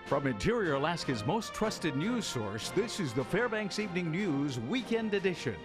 From Interior Alaska's most trusted news source, this is the Fbx Evening News Weekend Edition.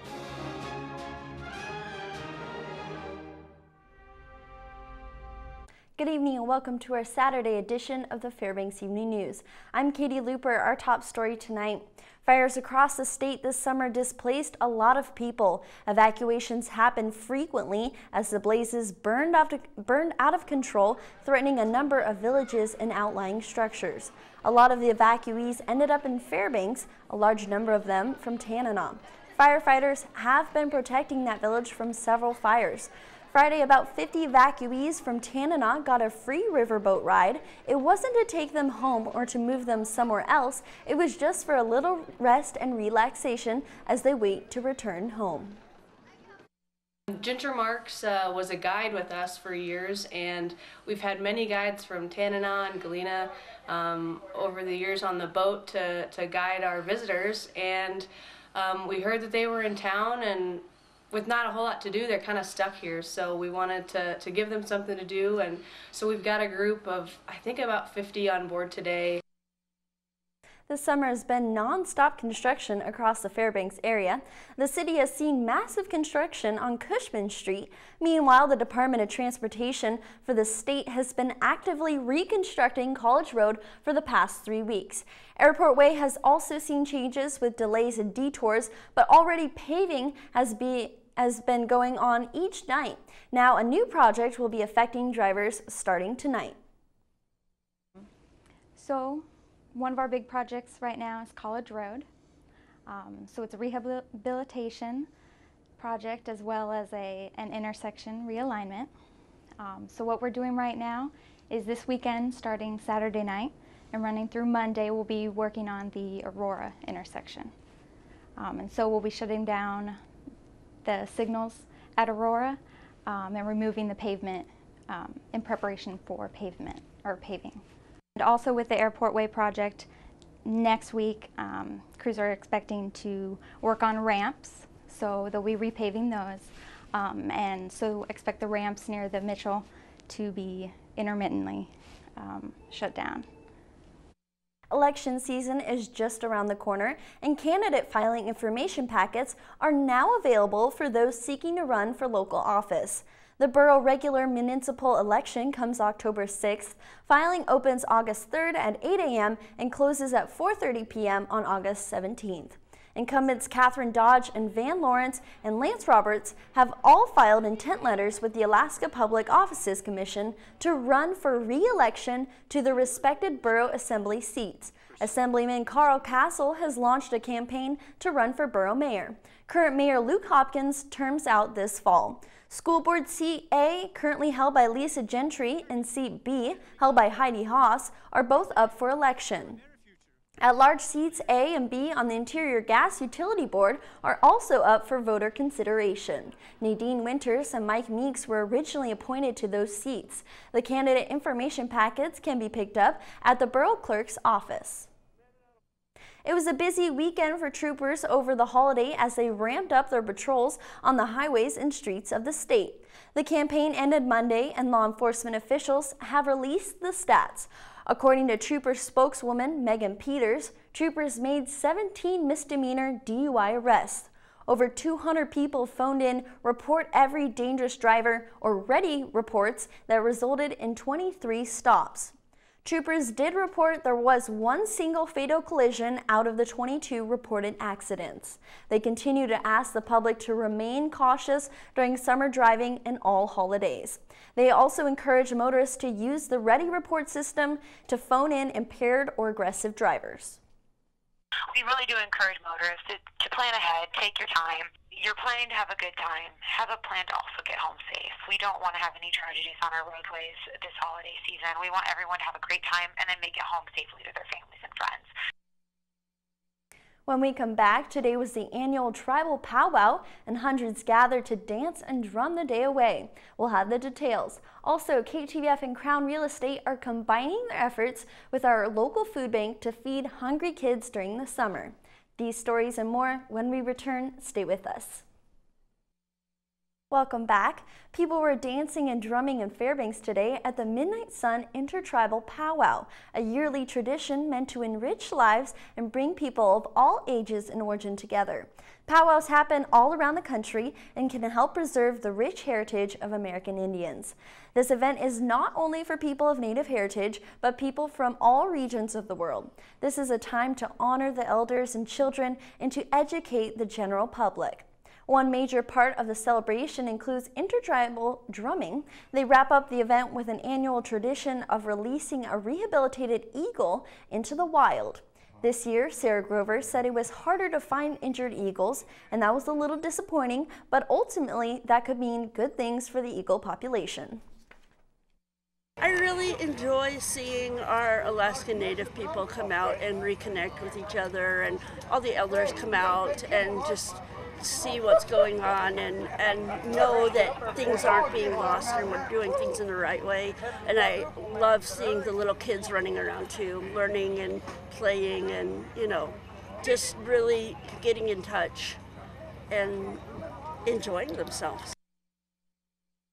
Good evening and welcome to our Saturday edition of the Fbx Evening News. I'm Katie Looper. Our top story tonight. Fires across the state this summer displaced a lot of people. Evacuations happened frequently as the blazes burned out of control, threatening a number of villages and outlying structures. A lot of the evacuees ended up in Fairbanks, a large number of them from Tanana. Firefighters have been protecting that village from several fires. Friday, about 50 evacuees from Tanana got a free riverboat ride. It wasn't to take them home or to move them somewhere else. It was just for a little rest and relaxation as they wait to return home. Ginger Marks was a guide with us for years, and we've had many guides from Tanana and Galena over the years on the boat to guide our visitors, and we heard that they were in town, and with not a whole lot to do, they're kind of stuck here, so we wanted to give them something to do, and so we've got a group of, I think, about 50 on board today. This summer has been non-stop construction across the Fairbanks area. The city has seen massive construction on Cushman Street. Meanwhile, the Department of Transportation for the state has been actively reconstructing College Road for the past 3 weeks. Airport Way has also seen changes with delays and detours, but already paving has been going on each night. Now, a new project will be affecting drivers starting tonight. So, one of our big projects right now is College Road. So it's a rehabilitation project as well as an intersection realignment. So what we're doing right now is this weekend, starting Saturday night and running through Monday, we'll be working on the Aurora intersection. And so we'll be shutting down the signals at Aurora and removing the pavement in preparation for paving. And also with the Airport Way project, next week crews are expecting to work on ramps, so they'll be repaving those, and so expect the ramps near the Mitchell to be intermittently shut down. Election season is just around the corner, and candidate filing information packets are now available for those seeking to run for local office. The borough regular municipal election comes October 6th. Filing opens August 3rd at 8 a.m. and closes at 4:30 p.m. on August 17th. Incumbents Catherine Dodge and Van Lawrence and Lance Roberts have all filed intent letters with the Alaska Public Offices Commission to run for re-election to the respected borough assembly seats. Assemblyman Carl Castle has launched a campaign to run for borough mayor. Current Mayor Luke Hopkins terms out this fall. School Board Seat A, currently held by Lisa Gentry, and Seat B, held by Heidi Haas, are both up for election. At-large seats A and B on the Interior Gas Utility Board are also up for voter consideration. Nadine Winters and Mike Meeks were originally appointed to those seats. The candidate information packets can be picked up at the borough clerk's office. It was a busy weekend for troopers over the holiday as they ramped up their patrols on the highways and streets of the state. The campaign ended Monday, and law enforcement officials have released the stats. According to Trooper spokeswoman Megan Peters, troopers made 17 misdemeanor DUI arrests. Over 200 people phoned in Report Every Dangerous Driver or READY reports that resulted in 23 stops. Troopers did report there was one single fatal collision out of the 22 reported accidents. They continue to ask the public to remain cautious during summer driving and all holidays. They also encourage motorists to use the READY report system to phone in impaired or aggressive drivers. We really do encourage motorists to plan ahead, take your time. You're planning to have a good time. Have a plan to also get home safe. We don't want to have any tragedies on our roadways this holiday season. We want everyone to have a great time and then make it home safely to their families and friends. When we come back, today was the annual tribal powwow, and hundreds gathered to dance and drum the day away. We'll have the details. Also, KTVF and Crown Real Estate are combining their efforts with our local food bank to feed hungry kids during the summer. These stories and more when we return. Stay with us. Welcome back. People were dancing and drumming in Fairbanks today at the Midnight Sun InterTribal Powwow, a yearly tradition meant to enrich lives and bring people of all ages and origin together. Powwows happen all around the country and can help preserve the rich heritage of American Indians. This event is not only for people of Native heritage, but people from all regions of the world. This is a time to honor the elders and children and to educate the general public. One major part of the celebration includes intertribal drumming. They wrap up the event with an annual tradition of releasing a rehabilitated eagle into the wild. This year, Sarah Grover said it was harder to find injured eagles, and that was a little disappointing, but ultimately that could mean good things for the eagle population. I really enjoy seeing our Alaskan Native people come out and reconnect with each other, and all the elders come out and just see what's going on and know that things aren't being lost and we're doing things in the right way. And I love seeing the little kids running around too, learning and playing and, you know, just really getting in touch and enjoying themselves.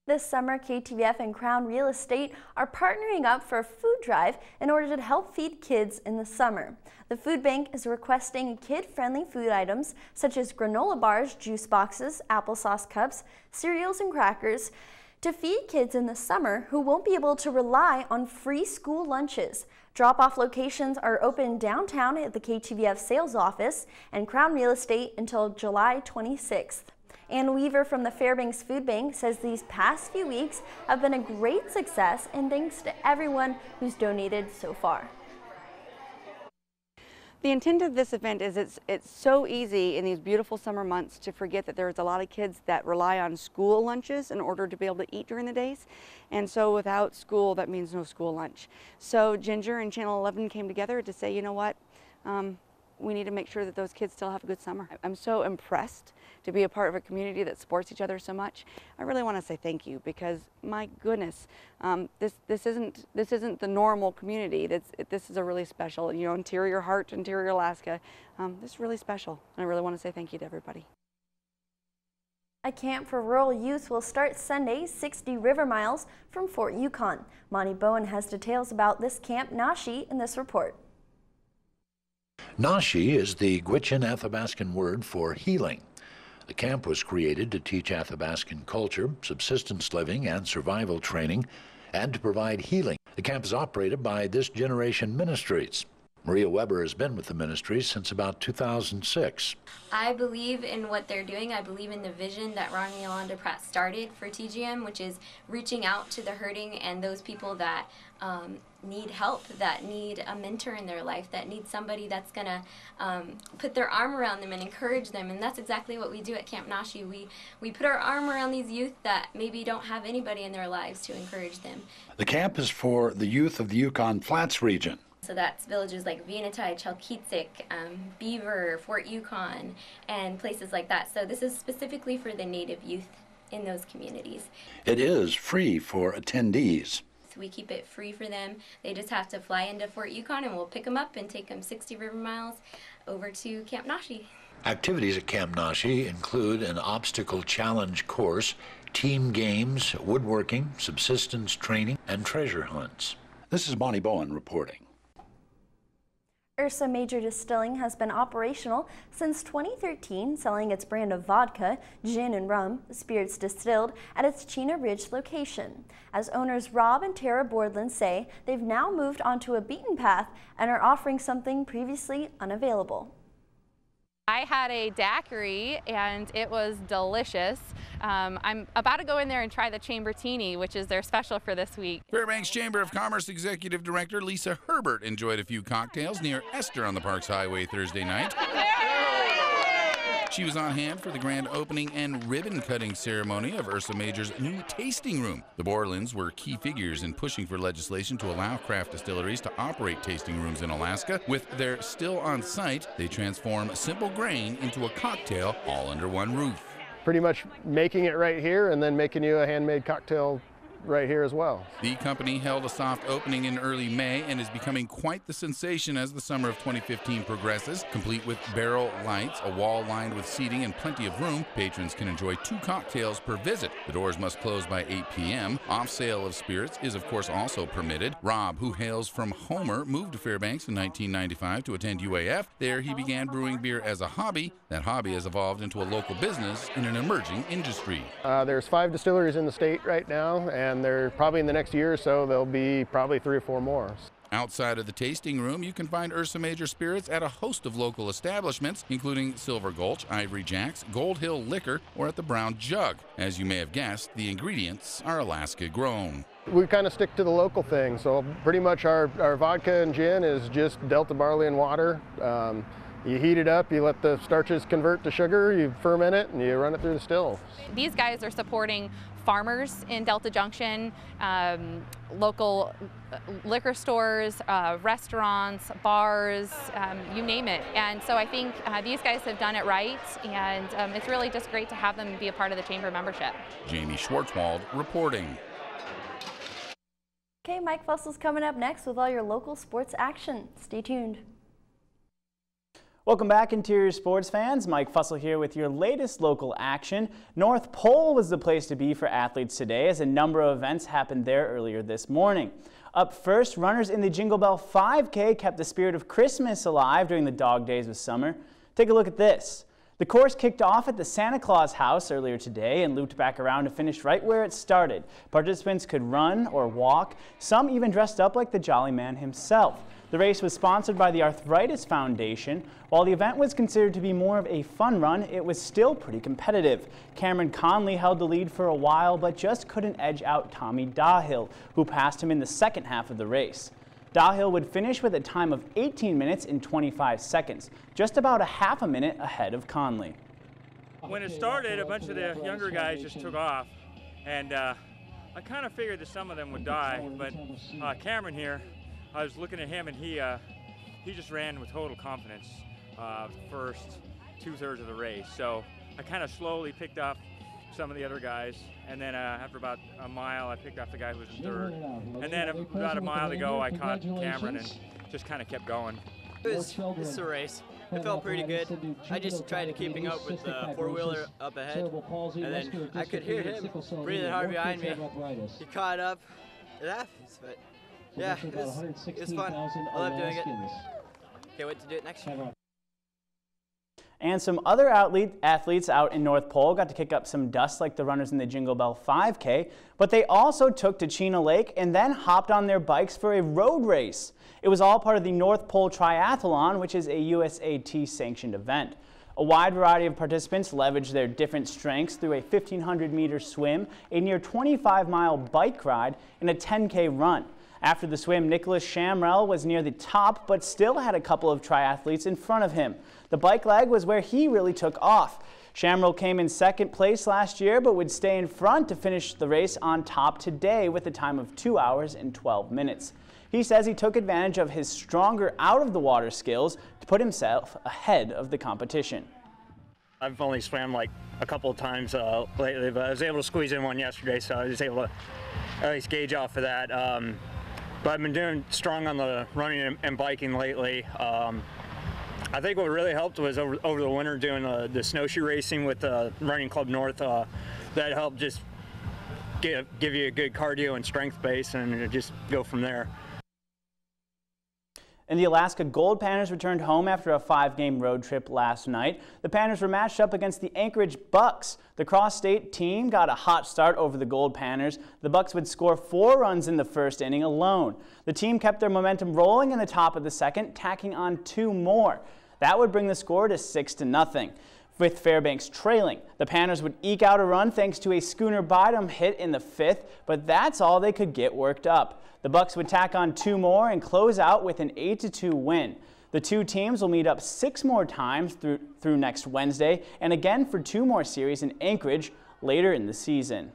This summer, KTVF and Crown Real Estate are partnering up for a food drive in order to help feed kids in the summer. The food bank is requesting kid-friendly food items such as granola bars, juice boxes, applesauce cups, cereals, and crackers to feed kids in the summer who won't be able to rely on free school lunches. Drop-off locations are open downtown at the KTVF sales office and Crown Real Estate until July 26th. Ann Weaver from the Fairbanks Food Bank says these past few weeks have been a great success, and thanks to everyone who's donated so far. The intent of this event is it's so easy in these beautiful summer months to forget that there's a lot of kids that rely on school lunches in order to be able to eat during the days. And so without school, that means no school lunch. So Ginger and Channel 11 came together to say, you know what, we need to make sure that those kids still have a good summer. I'm so impressed to be a part of a community that supports each other so much. I really want to say thank you because, my goodness, this isn't the normal community. This is a really special, you know, interior heart, interior Alaska. This is really special, and I really want to say thank you to everybody. A camp for rural youth will start Sunday, 60 river miles from Fort Yukon. Monty Bowen has details about this camp, Nashi, in this report. Nashi is the Gwich'in Athabascan word for healing. The camp was created to teach Athabascan culture, subsistence living, and survival training, and to provide healing. The camp is operated by This Generation Ministries. Maria Weber has been with the ministries since about 2006. I believe in what they're doing. I believe in the vision that Ron and Yolanda Pratt started for TGM, which is reaching out to the hurting and those people that need help, that need a mentor in their life, that need somebody that's going to put their arm around them and encourage them. And that's exactly what we do at Camp Nashi. We put our arm around these youth that maybe don't have anybody in their lives to encourage them. The camp is for the youth of the Yukon Flats region. So that's villages like Viennetai, Chalkitsik, Beaver, Fort Yukon, and places like that. So this is specifically for the Native youth in those communities. It is free for attendees. So we keep it free for them. They just have to fly into Fort Yukon and we'll pick them up and take them 60 river miles over to Camp Nashi. Activities at Camp Nashi include an obstacle challenge course, team games, woodworking, subsistence training, and treasure hunts. This is Monty Bowen reporting. Ursa Major Distilling has been operational since 2013, selling its brand of vodka, gin, and rum, spirits distilled, at its Chena Ridge location. As owners Rob and Tara Boardland say, they've now moved onto a beaten path and are offering something previously unavailable. I had a daiquiri and it was delicious. I'm about to go in there and try the Chambertini, which is their special for this week. Fairbanks Chamber of Commerce Executive Director Lisa Herbert enjoyed a few cocktails near Esther on the Parks Highway Thursday night. She was on hand for the grand opening and ribbon-cutting ceremony of Ursa Major's new tasting room. The Borlands were key figures in pushing for legislation to allow craft distilleries to operate tasting rooms in Alaska. With their still on site, they transform simple grain into a cocktail all under one roof. Pretty much making it right here and then making you a handmade cocktail right here as well. The company held a soft opening in early May and is becoming quite the sensation as the summer of 2015 progresses. Complete with barrel lights, a wall lined with seating, and plenty of room, patrons can enjoy 2 cocktails per visit. The doors must close by 8 p.m. Off sale of spirits is, of course, also permitted. Rob, who hails from Homer, moved to Fairbanks in 1995 to attend UAF. There he began brewing beer as a hobby. That hobby has evolved into a local business in an emerging industry. There's 5 distilleries in the state right now, and they're probably in the next year or so there'll be probably 3 or 4 more. Outside of the tasting room, you can find Ursa Major Spirits at a host of local establishments, including Silver Gulch, Ivory Jacks, Gold Hill Liquor, or at the Brown Jug. As you may have guessed, the ingredients are Alaska grown. We kind of stick to the local thing, so pretty much our vodka and gin is just Delta barley and water. You heat it up, you let the starches convert to sugar, you ferment it, and you run it through the still. These guys are supporting farmers in Delta Junction, local liquor stores, restaurants, bars, you name it. And so I think these guys have done it right, and it's really just great to have them be a part of the chamber membership. Jamie Schwartzwald reporting. Okay, Mike Fussel's coming up next with all your local sports action. Stay tuned. Welcome back, Interior Sports fans. Mike Fussell here with your latest local action. North Pole was the place to be for athletes today, as a number of events happened there earlier this morning. Up first, runners in the Jingle Bell 5K kept the spirit of Christmas alive during the dog days of summer. Take a look at this. The course kicked off at the Santa Claus house earlier today and looped back around to finish right where it started. Participants could run or walk, some even dressed up like the Jolly Man himself. The race was sponsored by the Arthritis Foundation. While the event was considered to be more of a fun run, it was still pretty competitive. Cameron Conley held the lead for a while, but just couldn't edge out Tommy Dahill, who passed him in the second half of the race. Dahill would finish with a time of 18 minutes and 25 seconds, just about a half a minute ahead of Conley. When it started, a bunch of the younger guys just took off, and I kind of figured that some of them would die, but Cameron here, I was looking at him, and he just ran with total confidence first 2/3 of the race. So I kind of slowly picked up some of the other guys, and then after about a mile, I picked up the guy who was in third. And then about a mile to go, I caught Cameron and just kind of kept going. This is a race. It felt pretty good. I just tried keeping up with the four-wheeler up ahead, and then I could hear him breathing hard behind me. He caught up. It happens, but yeah, it was fun. I love doing it. Can't wait to do it next year. And some other athletes out in North Pole got to kick up some dust like the runners in the Jingle Bell 5K, but they also took to Chena Lake and then hopped on their bikes for a road race. It was all part of the North Pole Triathlon, which is a USAT-sanctioned event. A wide variety of participants leveraged their different strengths through a 1,500-meter swim, a near 25-mile bike ride, and a 10K run. After the swim, Nicholas Shamrell was near the top, but still had a couple of triathletes in front of him. The bike leg was where he really took off. Shamrell came in second place last year, but would stay in front to finish the race on top today with a time of 2 hours and 12 minutes. He says he took advantage of his stronger out-of-the-water skills to put himself ahead of the competition. I've only swam like a couple of times lately, but I was able to squeeze in one yesterday, so I was able to at least gauge off of that. But I've been doing strong on the running and biking lately. I think what really helped was over the winter doing the snowshoe racing with Running Club North. That helped just give you a good cardio and strength base, and just go from there. And the Alaska Gold Panners returned home after a 5-game road trip last night. The Panners were matched up against the Anchorage Bucks. The cross-state team got a hot start over the Gold Panners. The Bucks would score 4 runs in the first inning alone. The team kept their momentum rolling in the top of the second, tacking on 2 more. That would bring the score to 6-0. With Fairbanks trailing, the Panners would eke out a run thanks to a Schooner Bottom hit in the 5th, but that's all they could get worked up. The Bucks would tack on 2 more and close out with an 8-2 win. The 2 teams will meet up 6 more times through next Wednesday, and again for 2 more series in Anchorage later in the season.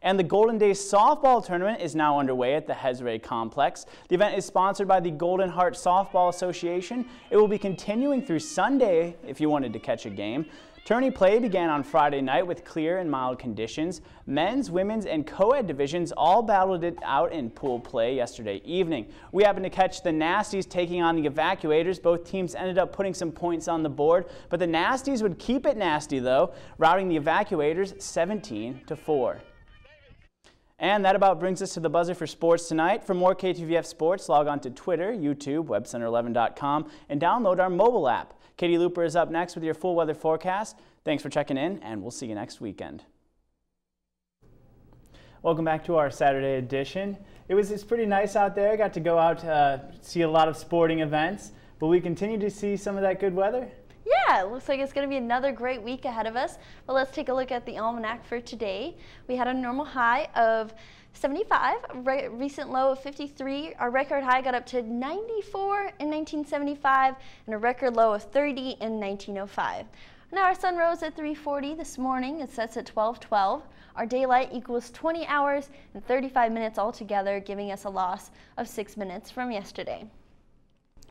And the Golden Days softball tournament is now underway at the Hesray Complex. The event is sponsored by the Golden Heart Softball Association. It will be continuing through Sunday if you wanted to catch a game. Tourney play began on Friday night with clear and mild conditions. Men's, women's, and co-ed divisions all battled it out in pool play yesterday evening. We happened to catch the Nasties taking on the Evacuators. Both teams ended up putting some points on the board, but the Nasties would keep it nasty though, routing the Evacuators 17-4. And that about brings us to the buzzer for sports tonight. For more KTVF sports, log on to Twitter, YouTube, webcenter11.com, and download our mobile app. Katie Looper is up next with your full weather forecast. Thanks for checking in, and we'll see you next weekend. Welcome back to our Saturday edition. It's pretty nice out there. Got to go out see a lot of sporting events. Will we continue to see some of that good weather? Yeah, it looks like it's going to be another great week ahead of us. But let's take a look at the almanac for today. We had a normal high of 75, a recent low of 53. Our record high got up to 94 in 1975 and a record low of 30 in 1905. Now our sun rose at 3:40 this morning. It sets at 12:12. Our daylight equals 20 hours and 35 minutes altogether, giving us a loss of 6 minutes from yesterday.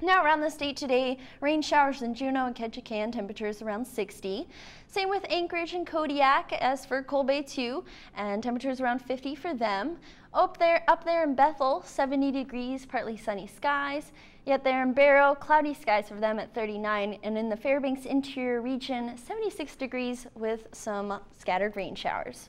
Now around the state today, rain showers in Juneau and Ketchikan, temperatures around 60. Same with Anchorage and Kodiak, as for Coal Bay too, and temperatures around 50 for them. Up there in Bethel, 70 degrees, partly sunny skies. Yet there in Barrow, cloudy skies for them at 39, and in the Fairbanks interior region, 76 degrees with some scattered rain showers.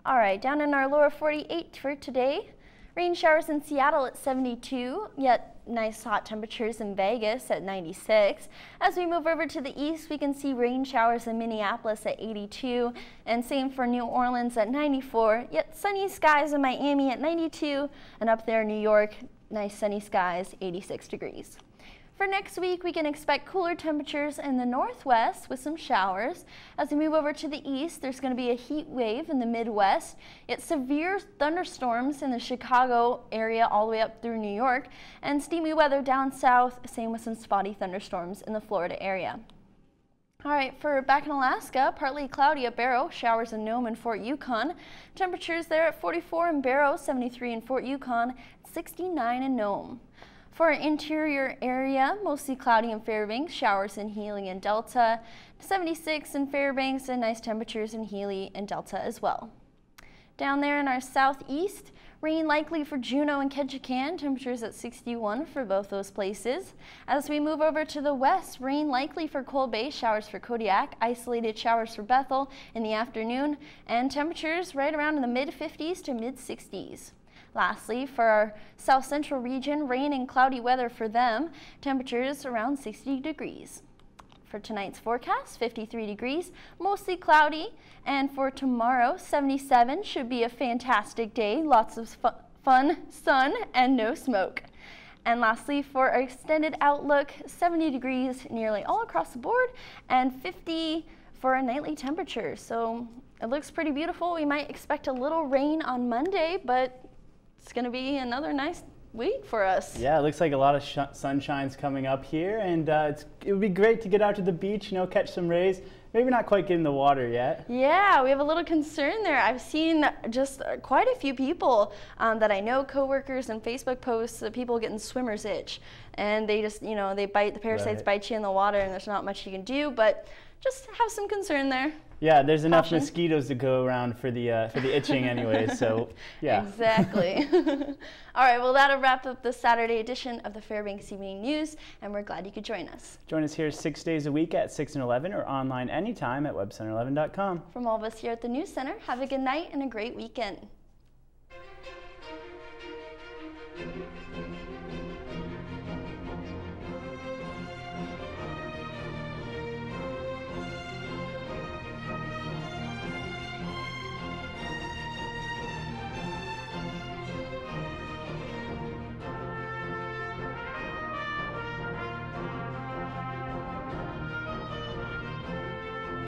All right, down in our lower 48 for today, rain showers in Seattle at 72, yet nice hot temperatures in Vegas at 96. As we move over to the east, we can see rain showers in Minneapolis at 82, and same for New Orleans at 94, yet sunny skies in Miami at 92, and up there in New York, nice sunny skies, 86 degrees. For next week, we can expect cooler temperatures in the northwest with some showers. As we move over to the east, there's going to be a heat wave in the Midwest, yet severe thunderstorms in the Chicago area all the way up through New York, and steamy weather down south, same with some spotty thunderstorms in the Florida area. All right, for back in Alaska, partly cloudy at Barrow, showers in Nome and Fort Yukon. Temperatures there at 44 in Barrow, 73 in Fort Yukon, 69 in Nome. For our interior area, mostly cloudy in Fairbanks, showers in Healy and Delta, 76 in Fairbanks, and nice temperatures in Healy and Delta as well. Down there in our southeast, rain likely for Juneau and Ketchikan, temperatures at 61 for both those places. As we move over to the west, rain likely for Coal Bay, showers for Kodiak, isolated showers for Bethel in the afternoon, and temperatures right around in the mid-50s to mid-60s. Lastly, for our south central region, rain and cloudy weather for them, temperatures around 60 degrees. For tonight's forecast, 53 degrees, mostly cloudy, and for tomorrow, 77, should be a fantastic day, lots of fun, sun, and no smoke. And lastly, for our extended outlook, 70 degrees nearly all across the board, and 50 for our nightly temperature. So it looks pretty beautiful. We might expect a little rain on Monday, but it's going to be another nice week for us. Yeah, it looks like a lot of sunshine's coming up here, and it would be great to get out to the beach, catch some rays. Maybe not quite get in the water yet. Yeah, we have a little concern there. I've seen just quite a few people that I know, coworkers and Facebook posts of people getting swimmer's itch, and they just, they bite, the parasites bite you in the water, and there's not much you can do, but just have some concern there. Yeah, there's enough mosquitoes to go around for the itching anyway, so yeah. Exactly. All right, well, that'll wrap up the Saturday edition of the Fairbanks Evening News, and we're glad you could join us. Join us here 6 days a week at 6 and 11 or online anytime at webcenter11.com. From all of us here at the News Center, have a good night and a great weekend.